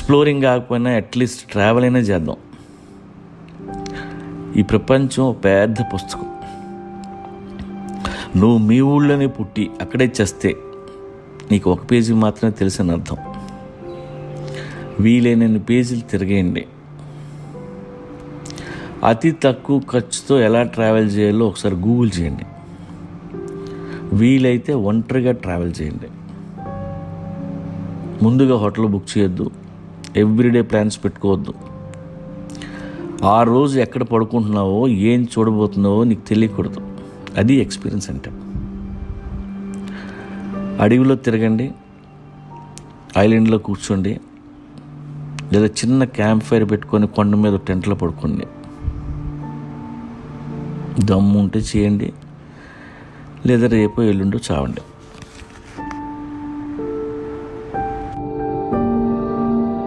Exploring కాకపోయినా at least travel అయినా చేద్దాం. ఈ ప్రపంచం పెద్ద పుస్తకం. నువ్వు మీ ఊళ్ళోనే పుట్టి అక్కడే చేస్తే నీకు ఒక పేజీ మాత్రమే తెలిసిన అర్థం. వీలైనన్ని పేజీలు తిరిగేయండి. అతి తక్కువ ఖర్చుతో ఎలా ట్రావెల్ చేయాలో ఒకసారి గూగుల్ చేయండి. వీలైతే ఒంటరిగా ట్రావెల్ చేయండి. ముందుగా హోటల్ బుక్ చేయొద్దు. ఎవ్రీడే ప్లాన్స్ పెట్టుకోవద్దు. ఆ రోజు ఎక్కడ పడుకుంటున్నావో ఏం చూడబోతున్నావో నీకు తెలియకూడదు. అది ఎక్స్పీరియన్స్ అంటే. అడవిలో తిరగండి, ఐలాండ్లో కూర్చోండి, లేదా చిన్న క్యాంప్ ఫైర్ పెట్టుకొని కొండ మీద టెంట్లో పడుకోండి. దమ్ము ఉంటే చేయండి, లేదా రేపో ఎల్లుండో చావండి.